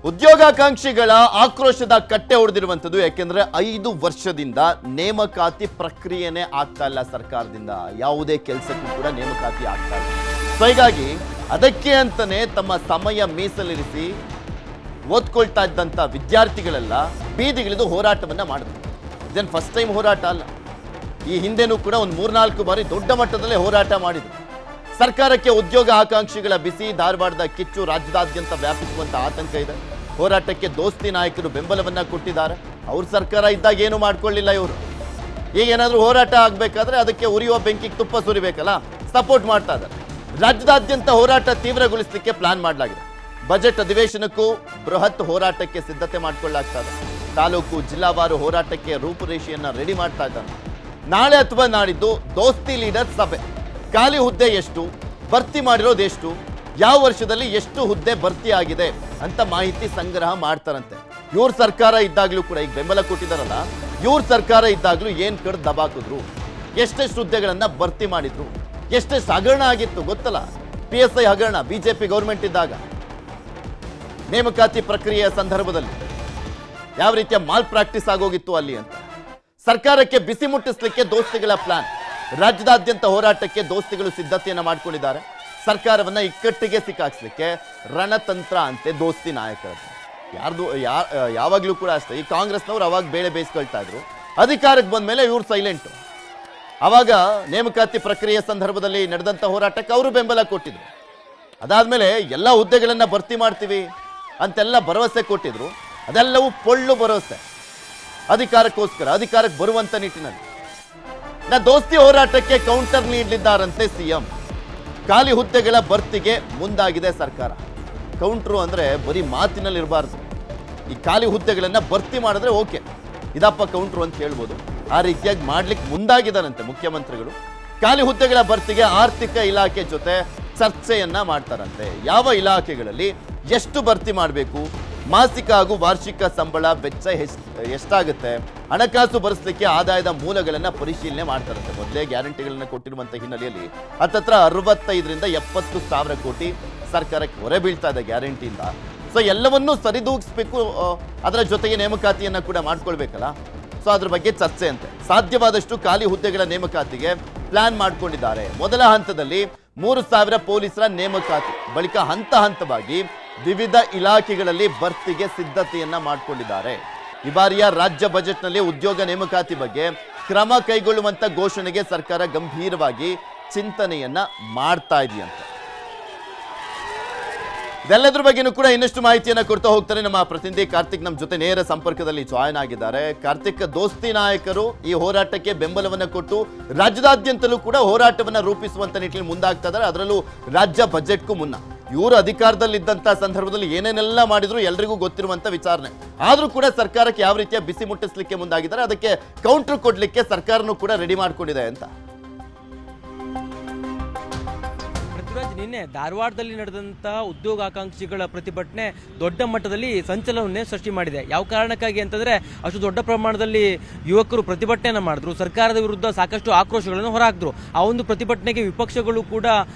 ಉದ್ಯೋಗಾಕಾಂಕ್ಷಿಗಳ ಆಕ್ರೋಶದ ಕಟ್ಟೆ ಹೊಡೆದಿರುವಂಥದ್ದು. ಯಾಕೆಂದ್ರೆ 5 ವರ್ಷದಿಂದ ನೇಮಕಾತಿ ಪ್ರಕ್ರಿಯೆನೇ ಆಗ್ತಾ ಇಲ್ಲ ಸರ್ಕಾರದಿಂದ. ಯಾವುದೇ ಕೆಲಸಕ್ಕೂ ಕೂಡ ನೇಮಕಾತಿ ಆಗ್ತಾ ಇಲ್ಲ. ಸೊ ಹೀಗಾಗಿ ಅದಕ್ಕೆ ಅಂತಾನೆ ತಮ್ಮ ಸಮಯ ಮೀಸಲಿರಿಸಿ ಓದ್ಕೊಳ್ತಾ ಇದ್ದಂಥ ವಿದ್ಯಾರ್ಥಿಗಳೆಲ್ಲ ಬೀದಿಗಿಳಿದು ಹೋರಾಟವನ್ನ ಮಾಡಿದ್ರು. ಇದೇನು ಫಸ್ಟ್ ಟೈಮ್ ಹೋರಾಟ ಅಲ್ಲ. ಈ ಹಿಂದೆನೂ ಕೂಡ ಒಂದು 3-4 ಬಾರಿ ದೊಡ್ಡ ಮಟ್ಟದಲ್ಲೇ ಹೋರಾಟ ಮಾಡಿದ್ರು. ಸರ್ಕಾರಕ್ಕೆ ಉದ್ಯೋಗ ಆಕಾಂಕ್ಷಿಗಳ ಬಿಸಿ, ಧಾರವಾಡದ ಕಿಚ್ಚು ರಾಜ್ಯದಾದ್ಯಂತ ವ್ಯಾಪಿಸುವಂತ ಆತಂಕ ಇದೆ. ಹೋರಾಟಕ್ಕೆ ದೋಸ್ತಿ ನಾಯಕರು ಬೆಂಬಲವನ್ನ ಕೊಟ್ಟಿದ್ದಾರೆ. ಅವ್ರ ಸರ್ಕಾರ ಇದ್ದಾಗ ಏನು ಮಾಡ್ಕೊಳ್ಳಿಲ್ಲ ಇವರು. ಈಗ ಏನಾದರೂ ಹೋರಾಟ ಆಗಬೇಕಾದ್ರೆ ಅದಕ್ಕೆ ಉರಿಯುವ ಬೆಂಕಿಗೆ ತುಪ್ಪ ಸುರಿಬೇಕಲ್ಲ, ಸಪೋರ್ಟ್ ಮಾಡ್ತಾ ಇದ್ದಾರೆ. ರಾಜ್ಯದಾದ್ಯಂತ ಹೋರಾಟ ತೀವ್ರಗೊಳಿಸಲಿಕ್ಕೆ ಪ್ಲಾನ್ ಮಾಡಲಾಗಿದೆ. ಬಜೆಟ್ ಅಧಿವೇಶನಕ್ಕೂ ಬೃಹತ್ ಹೋರಾಟಕ್ಕೆ ಸಿದ್ಧತೆ ಮಾಡಿಕೊಳ್ಳಲಾಗ್ತದೆ. ತಾಲೂಕು ಜಿಲ್ಲಾವಾರು ಹೋರಾಟಕ್ಕೆ ರೂಪುರೇಷೆಯನ್ನ ರೆಡಿ ಮಾಡ್ತಾ ಇದ್ದಾರೆ. ನಾಳೆ ಅಥವಾ ನಾಡಿದ್ದು ದೋಸ್ತಿ ಲೀಡರ್ ಸಭೆ. ಖಾಲಿ ಹುದ್ದೆ ಎಷ್ಟು, ಭರ್ತಿ ಮಾಡಿರೋದು ಎಷ್ಟು, ಯಾವ ವರ್ಷದಲ್ಲಿ ಎಷ್ಟು ಹುದ್ದೆ ಭರ್ತಿ ಆಗಿದೆ ಅಂತ ಮಾಹಿತಿ ಸಂಗ್ರಹ ಮಾಡ್ತಾರಂತೆ. ಇವ್ರ ಸರ್ಕಾರ ಇದ್ದಾಗಲೂ ಕೂಡ ಈಗ ಬೆಂಬಲ ಕೊಟ್ಟಿದ್ದಾರಲ್ಲ, ಇವ್ರ ಸರ್ಕಾರ ಇದ್ದಾಗಲೂ ಏನ್ ಕಡ್ದು ದಬಾಕಿದ್ರು, ಎಷ್ಟೆಷ್ಟು ಹುದ್ದೆಗಳನ್ನ ಭರ್ತಿ ಮಾಡಿದ್ರು, ಎಷ್ಟೆಷ್ಟು ಹಗರಣ ಆಗಿತ್ತು ಗೊತ್ತಲ್ಲ. PSI ಹಗರಣ ಬಿಜೆಪಿ ಗೌರ್ಮೆಂಟ್ ಇದ್ದಾಗ ನೇಮಕಾತಿ ಪ್ರಕ್ರಿಯೆಯ ಸಂದರ್ಭದಲ್ಲಿ ಯಾವ ರೀತಿಯ ಮಾಲ್ ಪ್ರಾಕ್ಟೀಸ್ ಆಗೋಗಿತ್ತು ಅಲ್ಲಿ ಅಂತ. ಸರ್ಕಾರಕ್ಕೆ ಬಿಸಿ ಮುಟ್ಟಿಸ್ಲಿಕ್ಕೆ ದೋಸ್ತಿಗಳ ಪ್ಲಾನ್. ರಾಜ್ಯದಾದ್ಯಂತ ಹೋರಾಟಕ್ಕೆ ದೋಸ್ತಿಗಳು ಸಿದ್ಧತೆಯನ್ನ ಮಾಡ್ಕೊಂಡಿದ್ದಾರೆ. ಸರ್ಕಾರವನ್ನ ಇಕ್ಕಟ್ಟಿಗೆ ಸಿಕ್ಕಾಕ್ಸ್ಲಿಕ್ಕೆ ರಣತಂತ್ರ ಅಂತೆ ದೋಸ್ತಿ ನಾಯಕರದ್ದು. ಯಾವಾಗ್ಲೂ ಕೂಡ ಅಷ್ಟೇ. ಈ ಕಾಂಗ್ರೆಸ್ನವ್ರು ಅವಾಗ ಬೇಳೆ ಬೇಯಿಸ್ಕೊಳ್ತಾ ಇದ್ರು. ಅಧಿಕಾರಕ್ಕೆ ಬಂದ ಮೇಲೆ ಇವ್ರು ಸೈಲೆಂಟು. ಅವಾಗ ನೇಮಕಾತಿ ಪ್ರಕ್ರಿಯೆ ಸಂದರ್ಭದಲ್ಲಿ ನಡೆದಂತ ಹೋರಾಟಕ್ಕೆ ಅವರು ಬೆಂಬಲ ಕೊಟ್ಟಿದ್ರು. ಅದಾದ್ಮೇಲೆ ಎಲ್ಲ ಹುದ್ದೆಗಳನ್ನ ಭರ್ತಿ ಮಾಡ್ತೀವಿ ಅಂತೆಲ್ಲ ಭರವಸೆ ಕೊಟ್ಟಿದ್ರು. ಅದೆಲ್ಲವೂ ಪೊಳ್ಳು ಭರವಸೆ. ಅಧಿಕಾರಕ್ಕೋಸ್ಕರ, ಅಧಿಕಾರಕ್ಕೆ ಬರುವಂತ ನಿಟ್ಟಿನಲ್ಲಿ ದೋಸ್ತಿ ಹೋರಾಟಕ್ಕೆ ಕೌಂಟರ್ ನೀಡಲಿದ್ದಾರಂತೆ ಸಿಎಂ. ಖಾಲಿ ಹುದ್ದೆಗಳ ಭರ್ತಿಗೆ ಮುಂದಾಗಿದೆ ಸರ್ಕಾರ. ಕೌಂಟ್ರು ಅಂದ್ರೆ ಬರೀ ಮಾತಿನಲ್ಲಿ ಇರಬಾರ್ದು. ಈ ಖಾಲಿ ಹುದ್ದೆಗಳನ್ನ ಭರ್ತಿ ಮಾಡಿದ್ರೆ ಓಕೆ, ಇದಪ್ಪ ಕೌಂಟ್ರು ಅಂತ ಹೇಳ್ಬೋದು. ಆ ರೀತಿಯಾಗಿ ಮಾಡ್ಲಿಕ್ಕೆ ಮುಂದಾಗಿದ್ದಾರಂತೆ ಮುಖ್ಯಮಂತ್ರಿಗಳು. ಖಾಲಿ ಹುದ್ದೆಗಳ ಭರ್ತಿಗೆ ಆರ್ಥಿಕ ಇಲಾಖೆ ಜೊತೆ ಚರ್ಚೆಯನ್ನ ಮಾಡ್ತಾರಂತೆ. ಯಾವ ಇಲಾಖೆಗಳಲ್ಲಿ ಎಷ್ಟು ಭರ್ತಿ ಮಾಡಬೇಕು, ಮಾಸಿಕ ಹಾಗೂ ವಾರ್ಷಿಕ ಸಂಬಳ ವೆಚ್ಚ ಎಷ್ಟಾಗುತ್ತೆ, ಹಣಕಾಸು ಭರಿಸಲಿಕ್ಕೆ ಆದಾಯದ ಮೂಲಗಳನ್ನ ಪರಿಶೀಲನೆ ಮಾಡ್ತಾರಂತೆ. ಮೊದಲೇ ಗ್ಯಾರಂಟಿಗಳನ್ನ ಕೊಟ್ಟಿರುವಂತಹ ಹಿನ್ನೆಲೆಯಲ್ಲಿ ಹತ್ತತ್ರ 65ರಿಂದ 70 ಸಾವಿರ ಕೋಟಿ ಸರ್ಕಾರಕ್ಕೆ ಹೊರೆ ಬೀಳ್ತಾ ಇದೆ ಗ್ಯಾರಂಟಿಯಿಂದ. ಸೊ ಎಲ್ಲವನ್ನೂ ಸರಿದೂಗಿಸ್ಬೇಕು. ಅದರ ಜೊತೆಗೆ ನೇಮಕಾತಿಯನ್ನ ಕೂಡ ಮಾಡ್ಕೊಳ್ಬೇಕಲ್ಲ. ಸೊ ಅದ್ರ ಬಗ್ಗೆ ಚರ್ಚೆ ಅಂತೆ. ಸಾಧ್ಯವಾದಷ್ಟು ಖಾಲಿ ಹುದ್ದೆಗಳ ನೇಮಕಾತಿಗೆ ಪ್ಲಾನ್ ಮಾಡ್ಕೊಂಡಿದ್ದಾರೆ. ಮೊದಲ ಹಂತದಲ್ಲಿ 3,000 ಪೊಲೀಸರ ನೇಮಕಾತಿ, ಬಳಿಕ ಹಂತ ಹಂತವಾಗಿ ವಿವಿಧ ಇಲಾಖೆಗಳಲ್ಲಿ ಭರ್ತಿಗೆ ಸಿದ್ಧತೆಯನ್ನ ಮಾಡಿಕೊಂಡಿದ್ದಾರೆ. ಈ ಬಾರಿಯ ರಾಜ್ಯ ಬಜೆಟ್ನಲ್ಲಿ ಉದ್ಯೋಗ ನೇಮಕಾತಿ ಬಗ್ಗೆ ಕ್ರಮ ಕೈಗೊಳ್ಳುವಂತ ಘೋಷಣೆಗೆ ಸರ್ಕಾರ ಗಂಭೀರವಾಗಿ ಚಿಂತನೆಯನ್ನ ಮಾಡ್ತಾ ಇದೆಯಂತೆ. ಇದೆಲ್ಲದ್ರ ಬಗ್ಗೆನೂ ಕೂಡ ಇನ್ನಷ್ಟು ಮಾಹಿತಿಯನ್ನ ಕೊಡ್ತಾ ಹೋಗ್ತಾರೆ ನಮ್ಮ ಪ್ರತಿನಿಧಿ ಕಾರ್ತಿಕ್. ನಮ್ಮ ಜೊತೆ ನೇರ ಸಂಪರ್ಕದಲ್ಲಿ ಜಾಯ್ನ್ ಆಗಿದ್ದಾರೆ. ಕಾರ್ತಿಕ್, ದೋಸ್ತಿ ನಾಯಕರು ಈ ಹೋರಾಟಕ್ಕೆ ಬೆಂಬಲವನ್ನ ಕೊಟ್ಟು ರಾಜ್ಯದಾದ್ಯಂತಲೂ ಕೂಡ ಹೋರಾಟವನ್ನ ರೂಪಿಸುವಂತ ನಿಟ್ಟಿನಲ್ಲಿ ಮುಂದಾಗ್ತಾ ಇದ್ದಾರೆ. ಅದರಲ್ಲೂ ರಾಜ್ಯ ಬಜೆಟ್ಗೂ ಮುನ್ನ ಇವರು ಅಧಿಕಾರದಲ್ಲಿದ್ದಂಥ ಸಂದರ್ಭದಲ್ಲಿ ಏನೇನೆಲ್ಲ ಮಾಡಿದ್ರು ಎಲ್ರಿಗೂ ಗೊತ್ತಿರುವಂತ ವಿಚಾರಣೆ. ಆದ್ರೂ ಕೂಡ ಸರ್ಕಾರಕ್ಕೆ ಯಾವ ರೀತಿಯ ಬಿಸಿ ಮುಟ್ಟಿಸ್ಲಿಕ್ಕೆ ಮುಂದಾಗಿದ್ದಾರೆ, ಅದಕ್ಕೆ ಕೌಂಟರ್ ಕೊಡ್ಲಿಕ್ಕೆ ಸರ್ಕಾರನೂ ಕೂಡ ರೆಡಿ ಮಾಡ್ಕೊಂಡಿದೆ ಅಂತ. ನಿನ್ನೆ ಧಾರವಾಡದಲ್ಲಿ ನಡೆದಂಥ ಉದ್ಯೋಗಾಕಾಂಕ್ಷಿಗಳ ಪ್ರತಿಭಟನೆ ದೊಡ್ಡ ಮಟ್ಟದಲ್ಲಿ ಸಂಚಲನವನ್ನೇ ಸೃಷ್ಟಿ ಮಾಡಿದೆ. ಯಾವ ಕಾರಣಕ್ಕಾಗಿ ಅಂತಂದ್ರೆ, ಅಷ್ಟು ದೊಡ್ಡ ಪ್ರಮಾಣದಲ್ಲಿ ಯುವಕರು ಪ್ರತಿಭಟನೆಯನ್ನು ಮಾಡಿದ್ರು. ಸರ್ಕಾರದ ವಿರುದ್ಧ ಸಾಕಷ್ಟು ಆಕ್ರೋಶಗಳನ್ನು ಹೊರಹಾಕಿದ್ರು. ಆ ಒಂದು ಪ್ರತಿಭಟನೆಗೆ ವಿಪಕ್ಷಗಳು ಕೂಡ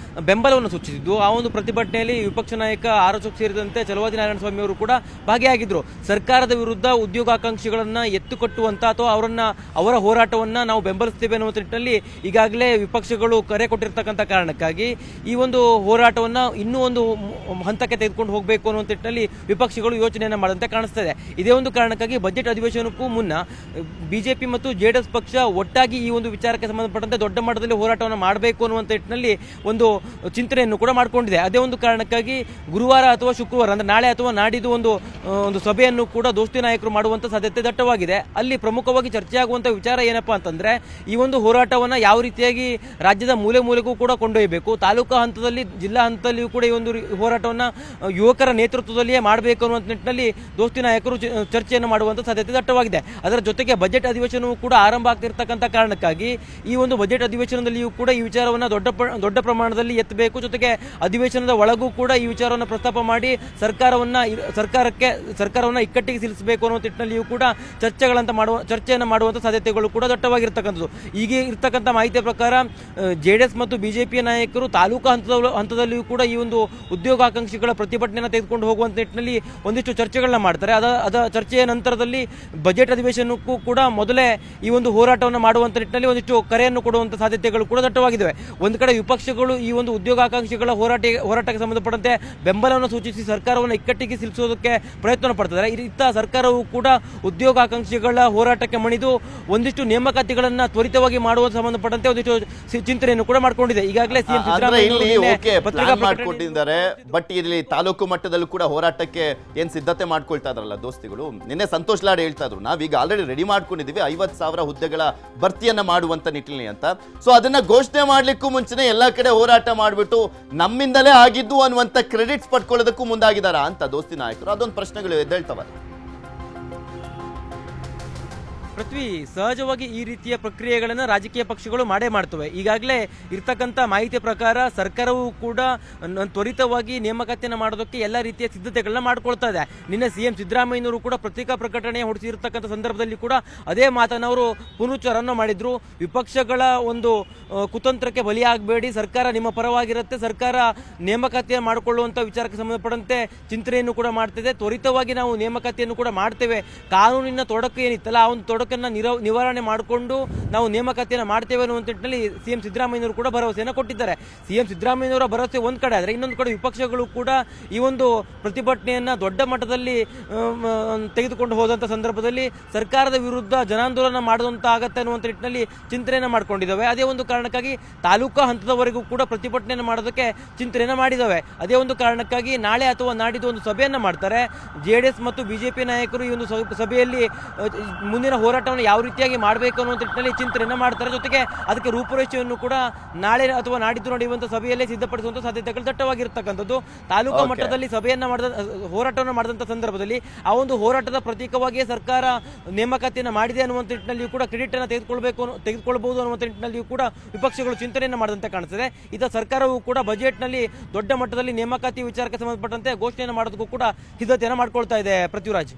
ಬೆಂಬಲವನ್ನು ಸೂಚಿಸಿದ್ದು. ಆ ಒಂದು ಪ್ರತಿಭಟನೆಯಲ್ಲಿ ವಿಪಕ್ಷ ನಾಯಕ ಆರ್.ಅಶೋಕ್ ಸೇರಿದಂತೆ ಚಲವಾದಿ ನಾರಾಯಣಸ್ವಾಮಿ ಅವರು ಕೂಡ ಭಾಗಿಯಾಗಿದ್ರು. ಸರ್ಕಾರದ ವಿರುದ್ಧ ಉದ್ಯೋಗಾಕಾಂಕ್ಷಿಗಳನ್ನ ಎತ್ತುಕಟ್ಟುವಂತ ಅಥವಾ ಅವರ ಹೋರಾಟವನ್ನ ನಾವು ಬೆಂಬಲಿಸ್ತೇವೆ ಅನ್ನುವ ನಿಟ್ಟಿನಲ್ಲಿ ಈಗಾಗಲೇ ವಿಪಕ್ಷಗಳು ಕರೆ ಕೊಟ್ಟಿರ್ತಕ್ಕಂಥ ಕಾರಣಕ್ಕಾಗಿ ಈ ಒಂದು ಹೋರಾಟವನ್ನ ಇನ್ನೂ ಒಂದು ಹಂತಕ್ಕೆ ತೆಗೆದುಕೊಂಡು ಹೋಗಬೇಕು ಅನ್ನೋ ನಿಟ್ಟಿನಲ್ಲಿ ವಿಪಕ್ಷಗಳು ಯೋಚನೆಯನ್ನ ಮಾಡಂತೆ ಕಾಣಿಸ್ತಾ ಇದೆ. ಇದೇ ಒಂದು ಕಾರಣಕ್ಕಾಗಿ ಬಜೆಟ್ ಅಧಿವೇಶನಕ್ಕೂ ಮುನ್ನ ಬಿಜೆಪಿ ಮತ್ತು JDS ಪಕ್ಷ ಒಟ್ಟಾಗಿ ಈ ಒಂದು ವಿಚಾರಕ್ಕೆ ಸಂಬಂಧಪಟ್ಟಂತೆ ದೊಡ್ಡ ಮಟ್ಟದಲ್ಲಿ ಹೋರಾಟವನ್ನು ಮಾಡಬೇಕು ಅನ್ನುವಂಥ ನಿಟ್ಟಿನಲ್ಲಿ ಒಂದು ಚಿಂತನೆಯನ್ನು ಕೂಡ ಮಾಡಿಕೊಂಡಿದೆ. ಅದೇ ಒಂದು ಕಾರಣಕ್ಕಾಗಿ ಗುರುವಾರ ಅಥವಾ ಶುಕ್ರವಾರ ಅಂದ್ರೆ ನಾಳೆ ಅಥವಾ ನಾಡಿದ್ದು ಒಂದು ಸಭೆಯನ್ನು ಕೂಡ ದೋಸ್ತಿ ನಾಯಕರು ಮಾಡುವಂತ ಸಾಧ್ಯತೆ ದಟ್ಟವಾಗಿದೆ. ಅಲ್ಲಿ ಪ್ರಮುಖವಾಗಿ ಚರ್ಚೆಯಾಗುವಂತ ವಿಚಾರ ಏನಪ್ಪಾ ಅಂತಂದ್ರೆ, ಈ ಒಂದು ಹೋರಾಟವನ್ನ ಯಾವ ರೀತಿಯಾಗಿ ರಾಜ್ಯದ ಮೂಲೆ ಮೂಲೆಗೂ ಕೂಡ ಕೊಂಡೊಯ್ಯಬೇಕು, ತಾಲೂಕಾ ಹಂತದಲ್ಲಿ ಜಿಲ್ಲಾ ಹಂತದಲ್ಲಿಯೂ ಕೂಡ ಈ ಒಂದು ಹೋರಾಟವನ್ನ ಯುವಕರ ನೇತೃತ್ವದಲ್ಲಿಯೇ ಮಾಡಬೇಕು ಅನ್ನುವಂಥ ನಿಟ್ಟಿನಲ್ಲಿ ದೋಸ್ತಿ ನಾಯಕರು ಚರ್ಚೆಯನ್ನು ಮಾಡುವಂತ ಸಾಧ್ಯತೆ ದಟ್ಟವಾಗಿದೆ. ಅದರ ಜೊತೆಗೆ ಬಜೆಟ್ ಅಧಿವೇಶನವೂ ಕೂಡ ಆರಂಭ ಆಗ್ತಿರ್ತಕ್ಕಂಥ ಕಾರಣಕ್ಕಾಗಿ ಈ ಒಂದು ಬಜೆಟ್ ಅಧಿವೇಶನದಲ್ಲಿಯೂ ಕೂಡ ಈ ವಿಚಾರವನ್ನ ದೊಡ್ಡ ಪ್ರಮಾಣದಲ್ಲಿ ಎತ್ತಬೇಕು. ಜೊತೆಗೆ ಅಧಿವೇಶನದ ಒಳಗೂ ಕೂಡ ಈ ವಿಚಾರವನ್ನು ಪ್ರಸ್ತಾಪ ಮಾಡಿ ಸರ್ಕಾರವನ್ನ ಇಕ್ಕಟ್ಟಿಗೆ ಸಿಲಿಸಬೇಕು ಅನ್ನೋ ನಿಟ್ಟಿನಲ್ಲಿಯೂ ಕೂಡ ಚರ್ಚೆಯನ್ನು ಮಾಡುವಂತ ಸಾಧ್ಯತೆಗಳು ಕೂಡ ದಟ್ಟವಾಗಿರ್ತಕ್ಕಂಥದ್ದು. ಈಗ ಇರ್ತಕ್ಕಂಥ ಮಾಹಿತಿಯ ಪ್ರಕಾರ JDS ಮತ್ತು ಬಿಜೆಪಿಯ ನಾಯಕರು ತಾಲೂಕಾ ಹಂತದಲ್ಲಿಯೂ ಕೂಡ ಈ ಒಂದು ಉದ್ಯೋಗಾಕಾಂಕ್ಷಿಗಳ ಪ್ರತಿಭಟನೆಯನ್ನು ತೆಗೆದುಕೊಂಡು ಹೋಗುವಂತ ನಿಟ್ಟಿನಲ್ಲಿ ಒಂದಿಷ್ಟು ಚರ್ಚೆಗಳನ್ನ ಮಾಡ್ತಾರೆ. ಅದ ಚರ್ಚೆಯ ನಂತರದಲ್ಲಿ ಬಜೆಟ್ ಅಧಿವೇಶನಕ್ಕೂ ಕೂಡ ಮೊದಲೇ ಈ ಒಂದು ಹೋರಾಟವನ್ನು ಮಾಡುವಂತ ನಿಟ್ಟಿನಲ್ಲಿ ಒಂದಿಷ್ಟು ಕರೆಯನ್ನು ಕೊಡುವಂತ ಸಾಧ್ಯತೆಗಳು ಕೂಡ ದಟ್ಟವಾಗಿದ್ದಾವೆ. ಒಂದು ಕಡೆ ವಿಪಕ್ಷಗಳು ಈ ಒಂದು ಉದ್ಯೋಗಾಕಾಂಕ್ಷಿಗಳ ಹೋರಾಟಕ್ಕೆ ಸಂಬಂಧಪಟ್ಟಂತೆ ಬೆಂಬಲವನ್ನು ಸೂಚಿಸಿ ಸರ್ಕಾರವನ್ನು ಇಕ್ಕಟ್ಟಿಗೆ ಸಿಲುಕಿಸೋದಕ್ಕೆ ಪ್ರಯತ್ನ ಪಡ್ತಿದ್ದಾರೆ. ಇತ್ತ ಸರ್ಕಾರವು ಕೂಡ ಉದ್ಯೋಗಾಕಾಂಕ್ಷಿಗಳ ಹೋರಾಟಕ್ಕೆ ಮಣಿದು ಒಂದಿಷ್ಟು ನೇಮಕಾತಿಗಳನ್ನ ತ್ವರಿತವಾಗಿ ಮಾಡುವ ಸಂಬಂಧಪಟ್ಟಂತೆ ಒಂದಿಷ್ಟು ಚಿಂತನೆಯನ್ನು ಕೂಡ ಮಾಡ್ಕೊಂಡಿದೆ. ಈಗಾಗಲೇ ಸಿಎಂ ಮಾಡ್ಕೊಂಡಿದ್ದಾರೆ. ಬಟ್ ಇಲ್ಲಿ ತಾಲೂಕು ಮಟ್ಟದಲ್ಲೂ ಕೂಡ ಹೋರಾಟಕ್ಕೆ ಏನ್ ಸಿದ್ಧತೆ ಮಾಡ್ಕೊಳ್ತಾ ಇದಾರಲ್ಲ ದೋಸ್ತಿಗಳು. ನಿನ್ನೆ ಸಂತೋಷ್ ಲಾಡ್ ಹೇಳ್ತಾ ಇದ್ರು, ನಾವೀಗ ಆಲ್ರೆಡಿ ರೆಡಿ ಮಾಡ್ಕೊಂಡಿದೀವಿ 50,000 ಹುದ್ದೆಗಳ ಭರ್ತಿಯನ್ನ ಮಾಡುವಂತ ನಿಟ್ಟಿನಲ್ಲಿ ಅಂತ. ಸೊ ಅದನ್ನ ಘೋಷಣೆ ಮಾಡ್ಲಿಕ್ಕೂ ಮುಂಚೆನೆ ಎಲ್ಲಾ ಕಡೆ ಹೋರಾಟ ಮಾಡ್ಬಿಟ್ಟು ನಮ್ಮಿಂದಲೇ ಆಗಿದ್ದು ಅನ್ನುವಂತ ಕ್ರೆಡಿಟ್ಸ್ ಪಡ್ಕೊಳ್ಳೋದಕ್ಕೂ ಮುಂದಾಗಿದಾರ ಅಂತ ದೋಸ್ತಿ ನಾಯಕರು. ಅದೊಂದು ಪ್ರಶ್ನೆಗಳು ಎದ್ದೇಳ್ತವಲ್ಲ. ಪೃಥ್ವಿ, ಸಹಜವಾಗಿ ಈ ರೀತಿಯ ಪ್ರಕ್ರಿಯೆಗಳನ್ನು ರಾಜಕೀಯ ಪಕ್ಷಗಳು ಮಾಡ್ತವೆ. ಈಗಾಗಲೇ ಇರ್ತಕ್ಕಂಥ ಮಾಹಿತಿ ಪ್ರಕಾರ ಸರ್ಕಾರವು ಕೂಡ ತ್ವರಿತವಾಗಿ ನೇಮಕಾತಿಯನ್ನು ಮಾಡೋದಕ್ಕೆ ಎಲ್ಲ ರೀತಿಯ ಸಿದ್ಧತೆಗಳನ್ನ ಮಾಡ್ಕೊಳ್ತಾ ಇದೆ. ನಿನ್ನೆ ಸಿಎಂ ಸಿದ್ದರಾಮಯ್ಯನವರು ಕೂಡ ಪತ್ರಿಕಾ ಪ್ರಕಟಣೆ ಹೊರಡಿಸಿರ್ತಕ್ಕಂಥ ಸಂದರ್ಭದಲ್ಲಿ ಕೂಡ ಅದೇ ಮಾತನ್ನು ಅವರು ಪುನರುಚ್ಚಾರವನ್ನು ಮಾಡಿದ್ರು. ವಿಪಕ್ಷಗಳ ಒಂದು ಕುತಂತ್ರಕ್ಕೆ ಬಲಿಯಾಗಬೇಡಿ, ಸರ್ಕಾರ ನಿಮ್ಮ ಪರವಾಗಿರುತ್ತೆ, ಸರ್ಕಾರ ನೇಮಕಾತಿಯನ್ನು ಮಾಡಿಕೊಳ್ಳುವಂಥ ವಿಚಾರಕ್ಕೆ ಸಂಬಂಧಪಟ್ಟಂತೆ ಚಿಂತನೆಯನ್ನು ಕೂಡ ಮಾಡ್ತಿದೆ. ತ್ವರಿತವಾಗಿ ನಾವು ನೇಮಕಾತಿಯನ್ನು ಕೂಡ ಮಾಡ್ತೇವೆ. ಕಾನೂನಿನ ತೊಡಕು ಏನಿತ್ತಲ್ಲ ಆ ಒಂದು ತೊಡಕನ್ನು ನಿವಾರಣೆ ಮಾಡಿಕೊಂಡು ನಾವು ನೇಮಕಾತಿಯನ್ನು ಮಾಡ್ತೇವೆ ಅನ್ನುವಂಥ ನಿಟ್ಟಿನಲ್ಲಿ ಸಿಎಂ ಸಿದ್ದರಾಮಯ್ಯನವರು ಕೂಡ ಭರವಸೆಯನ್ನು ಕೊಟ್ಟಿದ್ದಾರೆ. ಸಿಎಂ ಸಿದ್ದರಾಮಯ್ಯನವರ ಭರವಸೆ ಒಂದ್ ಕಡೆ ಆದರೆ ಇನ್ನೊಂದು ಕಡೆ ವಿಪಕ್ಷಗಳು ಕೂಡ ಈ ಒಂದು ಪ್ರತಿಭಟನೆಯನ್ನ ದೊಡ್ಡ ಮಟ್ಟದಲ್ಲಿ ತೆಗೆದುಕೊಂಡು ಹೋದಂಥ ಸಂದರ್ಭದಲ್ಲಿ ಸರ್ಕಾರದ ವಿರುದ್ಧ ಜನಾಂದೋಲನ ಮಾಡುವಂತ ಆಗತ್ತೆ ಅನ್ನುವಂಥ ನಿಟ್ಟಿನಲ್ಲಿ ಚಿಂತನೆಯನ್ನು ಮಾಡ್ಕೊಂಡಿದ್ದಾವೆ. ಅದೇ ಒಂದು ಕಾರಣಕ್ಕಾಗಿ ತಾಲೂಕಾ ಹಂತದವರೆಗೂ ಕೂಡ ಪ್ರತಿಭಟನೆಯನ್ನು ಮಾಡೋದಕ್ಕೆ ಚಿಂತನೆಯನ್ನು ಮಾಡಿದ್ದಾವೆ. ಅದೇ ಒಂದು ಕಾರಣಕ್ಕಾಗಿ ನಾಳೆ ಅಥವಾ ನಾಡಿದ್ದು ಒಂದು ಸಭೆಯನ್ನು ಮಾಡ್ತಾರೆ. ಜೆಡಿಎಸ್ ಮತ್ತು ಬಿಜೆಪಿ ನಾಯಕರು ಈ ಒಂದು ಸಭೆಯಲ್ಲಿ ಮುಂದಿನ ಹೋರಾಟವನ್ನು ಯಾವ ರೀತಿಯಾಗಿ ಮಾಡಬೇಕು ಅನ್ನುವಂಥ ನಿಟ್ಟಿನಲ್ಲಿ ಚಿಂತನೆಯನ್ನು ಮಾಡ್ತಾರೆ. ಜೊತೆಗೆ ಅದಕ್ಕೆ ರೂಪುರೇಷೆಯನ್ನು ಕೂಡ ನಾಳೆ ಅಥವಾ ನಾಡಿದ್ದು ನಡೆಯುವಂತಹ ಸಭೆಯಲ್ಲೇ ಸಿದ್ಧಪಡಿಸುವಂತಹ ಸಾಧ್ಯತೆಗಳು ದಟ್ಟವಾಗಿರ್ತಕ್ಕಂಥದ್ದು. ತಾಲೂಕಾ ಮಟ್ಟದಲ್ಲಿ ಸಭೆಯನ್ನ ಹೋರಾಟವನ್ನು ಮಾಡಿದಂಥ ಸಂದರ್ಭದಲ್ಲಿ ಆ ಒಂದು ಹೋರಾಟದ ಪ್ರತೀಕವಾಗಿಯೇ ಸರ್ಕಾರ ನೇಮಕಾತಿಯನ್ನು ಮಾಡಿದೆ ಅನ್ನುವಂಥ ನಿಟ್ಟಿನಲ್ಲಿಯೂ ಕೂಡ ಕ್ರೆಡಿಟ್ ಅನ್ನು ತೆಗೆದುಕೊಳ್ಳಬಹುದು ಅನ್ನುವಂಥ ನಿಟ್ಟಿನಲ್ಲಿಯೂ ಕೂಡ ವಿಪಕ್ಷಗಳು ಚಿಂತನೆಯನ್ನು ಮಾಡಿದಂತೆ ಕಾಣಿಸ್ತದೆ. ಇತ್ತ ಸರ್ಕಾರವು ಕೂಡ ಬಜೆಟ್ನಲ್ಲಿ ದೊಡ್ಡ ಮಟ್ಟದಲ್ಲಿ ನೇಮಕಾತಿ ವಿಚಾರಕ್ಕೆ ಸಂಬಂಧಪಟ್ಟಂತೆ ಘೋಷಣೆಯನ್ನು ಮಾಡೋದಕ್ಕೂ ಕೂಡ ಸಿದ್ಧತೆಯನ್ನು ಮಾಡ್ಕೊಳ್ತಾ ಇದೆ. ಪೃಥ್ವಿರಾಜ್.